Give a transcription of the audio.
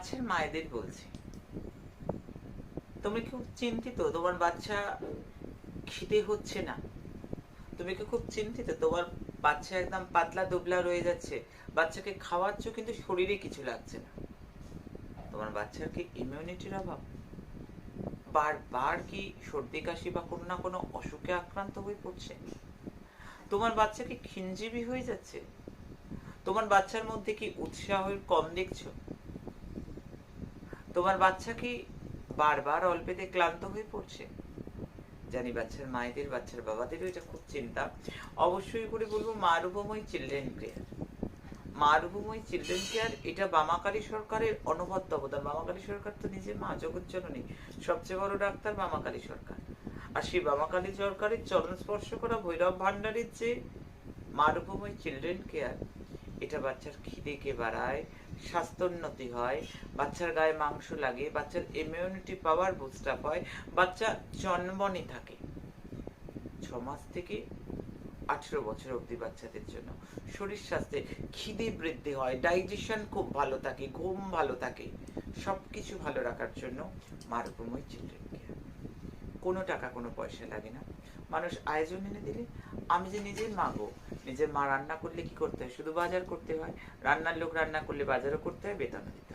বাচ্চার মায়েদের বলছি, তুমি খুব চিন্তিত তোমার বাচ্চা খিদে হচ্ছে না? তুমি কি খুব চিন্তিত তোমার বাচ্চা একদম পাতলা দুবলা রয়ে যাচ্ছে? বাচ্চাকে খাওয়াচ্ছ কিন্তু শরীরে কিছু লাগছে না। তোমার বাচ্চার কি ইমিউনিটির অভাব? বারবার কি সর্দি কাশি বা কোনো না কোনো অসুখে আক্রান্ত হয়ে পড়ছে? তোমার বাচ্চা কি খিনজিবি হয়ে যাচ্ছে? তোমার বাচ্চার মধ্যে কি উৎসাহের কম দেখছো? তোমার বাচ্চা কি বারবার অল্পেতে ক্লান্ত হয়ে পড়ছে? জানি বাচ্চার মায়েদের, বাচ্চার বাবাদেরও এটা খুব চিন্তা। অবশ্যই করে বলবো মা রূপময় চিলড্রেন কেয়ার। মা রূপময় চিলড্রেন কেয়ার এটা বামাকালী সরকারের অনবদ্য অবদান। বামাকালী সরকার তো নিজে মা, জগৎ জননী, সবচেয়ে বড় ডাক্তার বামাকালী সরকার। আর সেই বামাকালী সরকারের চরণ স্পর্শ করা ভৈরব ভান্ডারের যে মা রূপময় চিলড্রেন কেয়ার, এটা বাচ্চার খিদেকে বাড়ায়, স্বাস্থ্যোন্নতি হয়, বাচ্চার গায়ে মাংস লাগে, বাচ্চার ইমিউনিটি পাওয়ার বুস্ট আপ হয়, বাচ্চা জন্মনি থাকে। 6 মাস থেকে 18 বছর অবধি বাচ্চাদের জন্য শরীর স্বাস্থ্যে খিদে বৃদ্ধি হয়, ডাইজেশন খুব ভালো থাকে, ঘুম ভালো থাকে, সবকিছু ভালো রাখার জন্য মা রূপময় চিলড্রেন কেয়ার। কোনো টাকা কোনো পয়সা লাগে না, মানুষ আয়োজন এনে দিলে। আমি যে নিজের মা গো, নিজের মা রান্না করলে কি করতে হয়? শুধু বাজার করতে হয়। রান্নার লোক রান্না করলে বাজারও করতে হয়, বেতনও দিতে হয়।